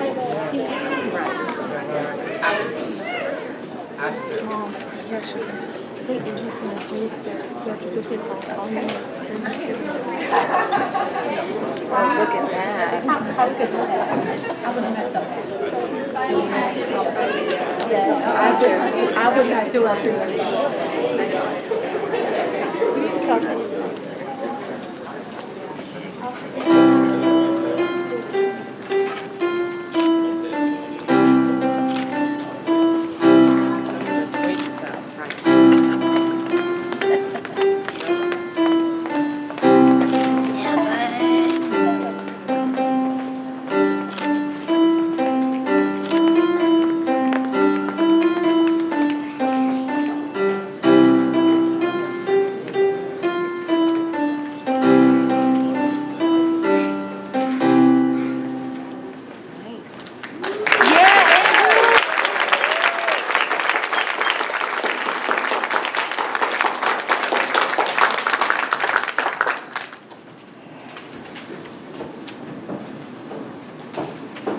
Yeah, sure. Oh, look at that. Yes, I would not do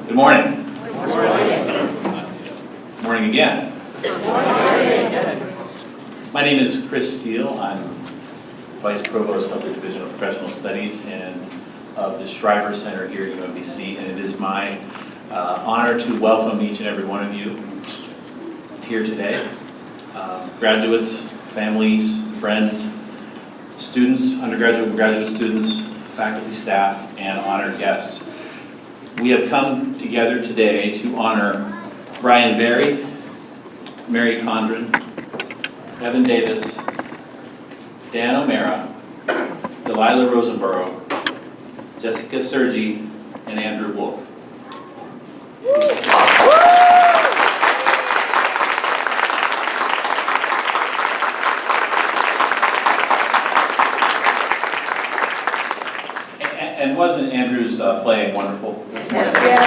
Good morning. Good morning. Morning again. Good morning. My name is Chris Steele. I'm Vice Provost of the Division of Professional Studies and of the Shriver Center here at UMBC, and it is my honor to welcome each and every one of you here today. Graduates, families, friends, students, undergraduate and graduate students, faculty, staff, and honored guests. We have come together today to honor Brian Berry, Mary Condren, Evan Davis, Dan O'Mara, Delilah Rosenborough, Jessica Sergi, and Andrew Wolf. And wasn't Andrew's playing wonderful this morning? Thank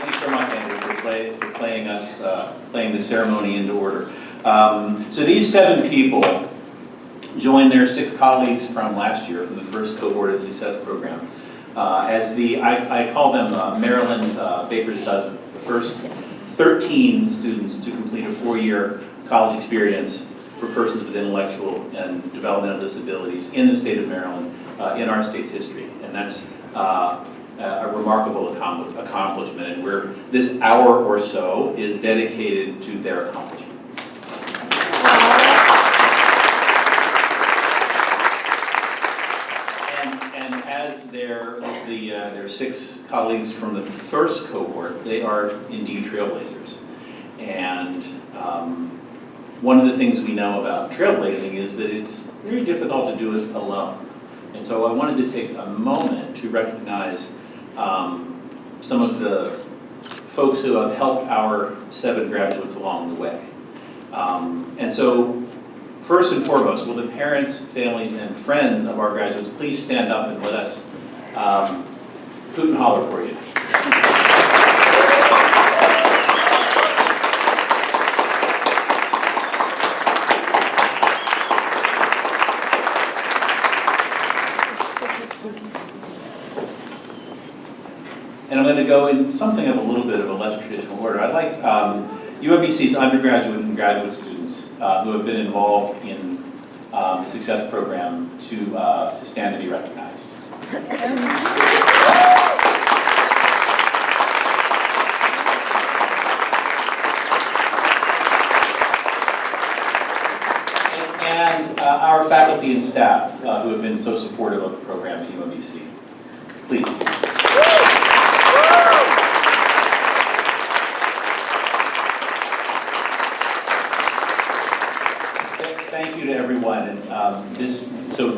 you so much, Andrew, for playing the ceremony into order. So these 7 people joined their 6 colleagues from last year, from the first cohort of the Success Program, as I call them Maryland's Baker's Dozen, the first 13 students to complete a 4-year college experience for persons with intellectual and developmental disabilities in the state of Maryland, in our state's history. And that's a remarkable accomplishment, and this hour or so is dedicated to their accomplishment. And as their 6 colleagues from the first cohort, they are indeed trailblazers. And one of the things we know about trailblazing is that it's very difficult to do it alone. And so I wanted to take a moment to recognize some of the folks who have helped our 7 graduates along the way. And so first and foremost, will the parents, families, and friends of our graduates please stand up and let us hoot and holler for you. And I'm going to go in something of a little bit of a less traditional order. I'd like UMBC's undergraduate and graduate students who have been involved in the Success Program to stand to be recognized. And our faculty and staff who have been so supportive of the program at UMBC. Please. Thank you to everyone. And so I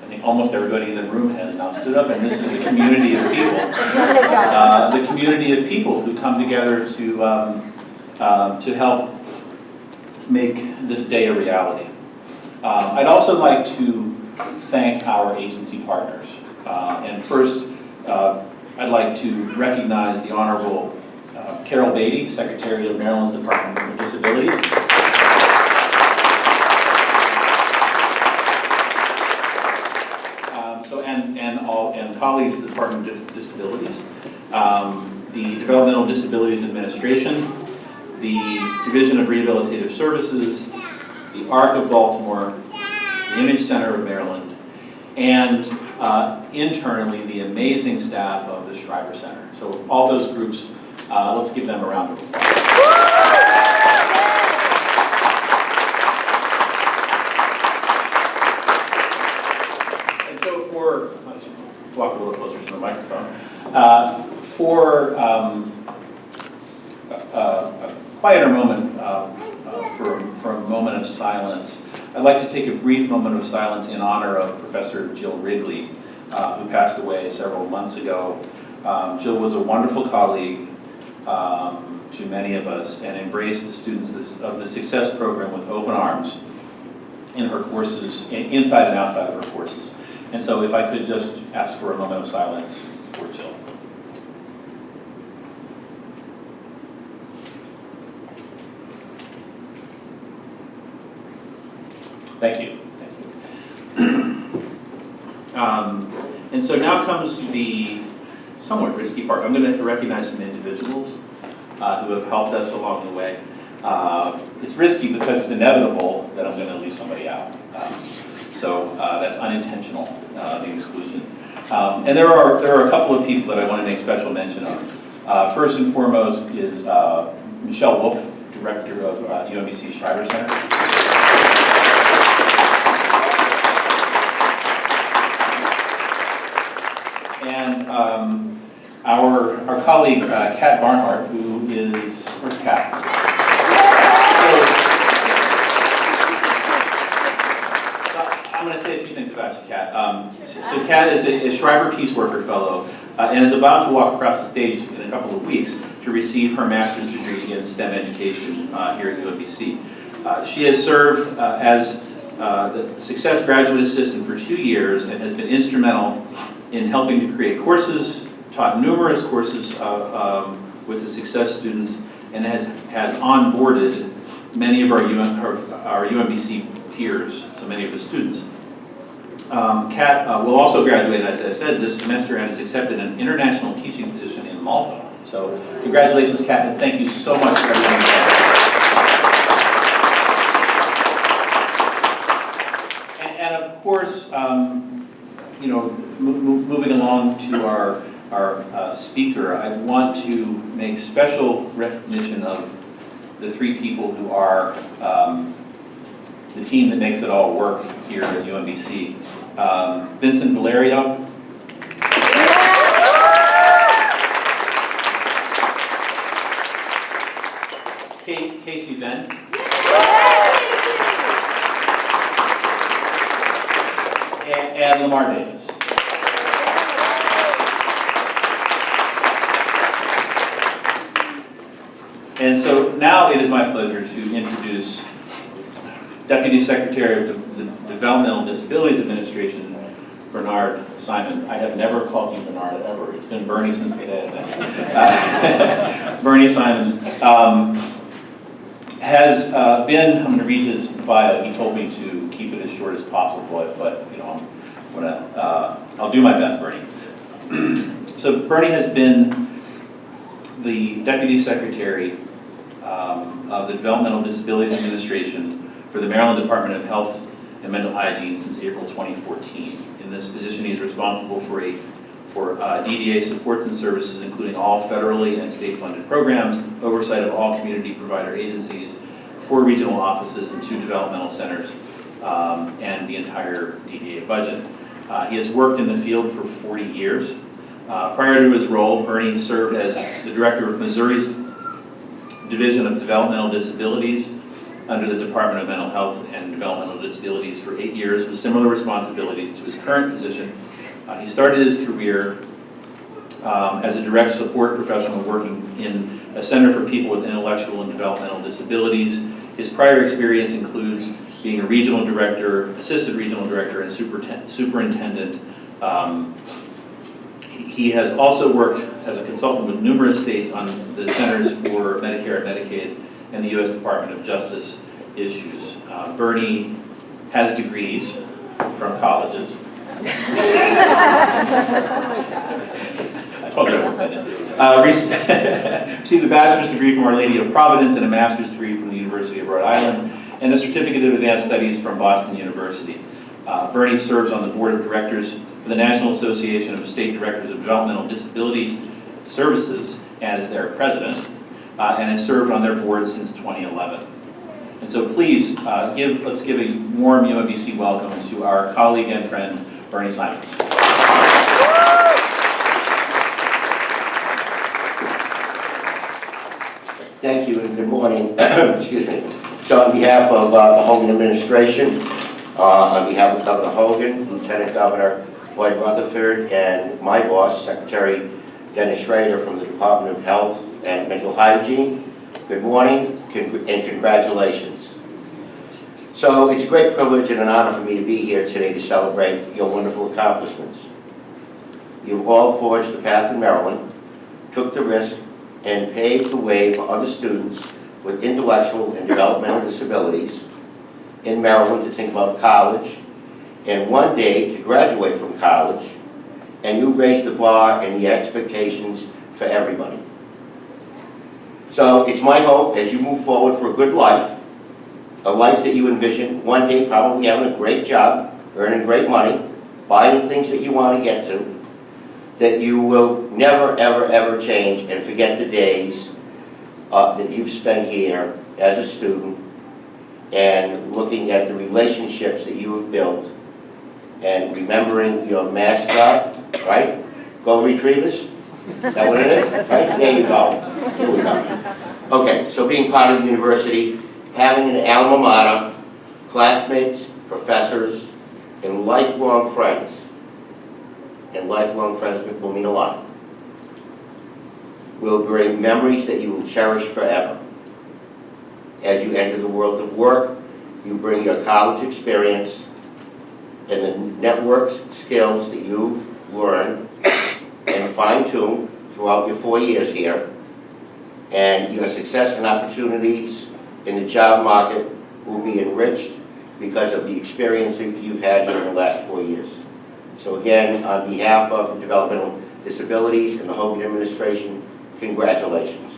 think almost everybody in the room has now stood up, and this is the community of people. The community of people who come together to help make this day a reality. I'd also like to thank our agency partners. And first, I'd like to recognize the Honorable Carol Beatty, Secretary of Maryland's Department of Disabilities. and colleagues at the Department of Disabilities, the Developmental Disabilities Administration, the Division of Rehabilitative Services, the ARC of Baltimore, the Image Center of Maryland, and internally the amazing staff of the Schreiber Center. So all those groups, let's give them a round of applause. And so for, I'll just walk a little closer to the microphone, for a quieter moment, for a moment of silence, I'd like to take a brief moment of silence in honor of Professor Jill Wrigley, who passed away several months ago. Jill was a wonderful colleague to many of us and embraced the students of the Success Program with open arms in her courses, inside and outside of her courses. And so if I could just ask for a moment of silence for Jill. Thank you. Thank you. And so now comes the somewhat risky part. I'm going to recognize some individuals who have helped us along the way. It's risky because it's inevitable that I'm going to leave somebody out. So that's unintentional, the exclusion. And there are a couple of people that I want to make special mention of. First and foremost is Michelle Wolf, Director of UMBC Schreiber Center. And our colleague, Kat Barnhart, who is, where's Kat? So, I'm going to say a few things about you, Kat. So Kat is a Schreiber Peace Worker Fellow and is about to walk across the stage in a couple of weeks to receive her master's degree in STEM education here at UMBC. She has served as the Success Graduate Assistant for 2 years and has been instrumental in helping to create courses, taught numerous courses with the Success students, and has onboarded many of our UMBC peers, so many of the students. Kat will also graduate, as I said, this semester and has accepted an international teaching position in Malta. So congratulations, Kat, and thank you so much for everything you've done. And of course, you know, moving along to our speaker, I want to make special recognition of the 3 people who are the team that makes it all work here at UMBC. Vincent Valerio. Casey Venn. And Lamar Davis. And so now it is my pleasure to introduce Deputy Secretary of the Developmental Disabilities Administration, Bernard Simons. I have never called you Bernard ever. It's been Bernie since the day I met you. Bernie Simons has been, I'm going to read his bio. He told me to keep it as short as possible, but you know, I'll do my best, Bernie. So Bernie has been the Deputy Secretary of the Developmental Disabilities Administration for the Maryland Department of Health and Mental Hygiene since April 2014. In this position, he is responsible for DDA supports and services, including all federally and state-funded programs, oversight of all community provider agencies, 4 regional offices and 2 developmental centers, and the entire DDA budget. He has worked in the field for 40 years. Prior to his role, Bernie served as the director of Missouri's Division of Developmental Disabilities under the Department of Mental Health and Developmental Disabilities for 8 years with similar responsibilities to his current position. He started his career as a direct support professional working in a center for people with intellectual and developmental disabilities. His prior experience includes being a regional director, assistant regional director, and superintendent. He has also worked as a consultant with numerous states on the Centers for Medicare and Medicaid and the U.S. Department of Justice issues. Bernie has degrees from colleges. I told you I won't. Received a bachelor's degree from Our Lady of Providence and a master's degree from the University of Rhode Island, and a certificate of advanced studies from Boston University. Bernie serves on the board of directors for the National Association of State Directors of Developmental Disabilities Services as their president, and has served on their board since 2011. And so please, let's give a warm UMBC welcome to our colleague and friend, Bernie Simons. Thank you and good morning. Excuse me. So on behalf of the Hogan administration, on behalf of Governor Hogan, Lieutenant Governor Lloyd Rutherford, and my boss, Secretary Dennis Schrader from the Department of Health and Mental Hygiene, good morning and congratulations. So it's a great privilege and an honor for me to be here today to celebrate your wonderful accomplishments. You've all forged the path in Maryland, took the risk, and paved the way for other students with intellectual and developmental disabilities in Maryland to think about college, and one day to graduate from college, and you raised the bar and the expectations for everybody. So it's my hope as you move forward for a good life, a life that you envision one day probably having a great job, earning great money, buying things that you want to get to, that you will never, ever, ever change and forget the days that you've spent here as a student and looking at the relationships that you have built and remembering your mascot, right? Go Retrievers? Is that what it is? Right? There you go. Here we go. Okay, so being part of the university, having an alma mater, classmates, professors, and lifelong friends. And lifelong friends will mean a lot. Will bring memories that you will cherish forever. As you enter the world of work, you bring your college experience and the network skills that you've learned and fine-tuned throughout your 4 years here, and your success and opportunities in the job market will be enriched because of the experience that you've had here in the last 4 years. So again, on behalf of the Developmental Disabilities and the Hogan administration, congratulations.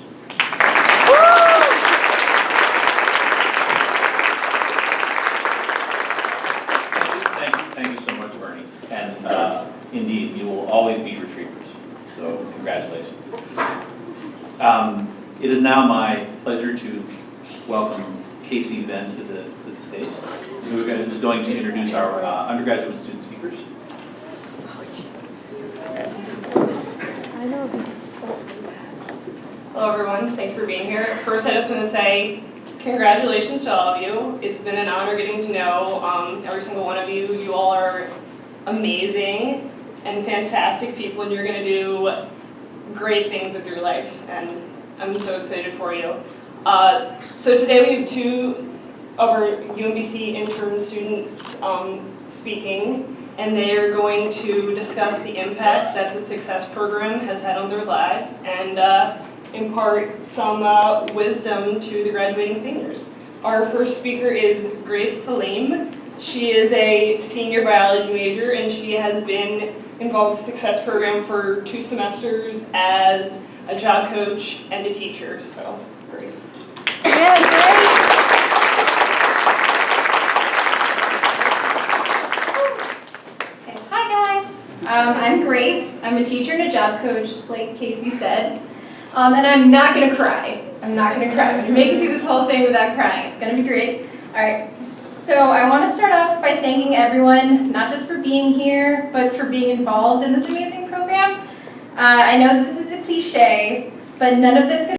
Thank you so much, Bernie. And indeed, you will always be Retrievers. So congratulations. It is now my pleasure to welcome Casey Venn to the stage, who's going to introduce our undergraduate student speakers. Hello everyone, thanks for being here. First I just want to say congratulations to all of you. It's been an honor getting to know every single one of you. You all are amazing and fantastic people, and you're going to do great things with your life, and I'm so excited for you. So today we have two of our UMBC intern students speaking, and they are going to discuss the impact that the Success Program has had on their lives and impart some wisdom to the graduating seniors. Our first speaker is Grace Salim. She is a senior biology major, and she has been involved with the Success Program for 2 semesters as a job coach and a teacher. So, Grace. Yeah, great. I'm Grace. I'm a teacher and a job coach, like Casey said. And I'm not going to cry. I'm not going to cry. I'm going to make it through this whole thing without crying. It's going to be great. All right. So I want to start off by thanking everyone, not just for being here, but for being involved in this amazing program. I know that this is a cliche, but none of this could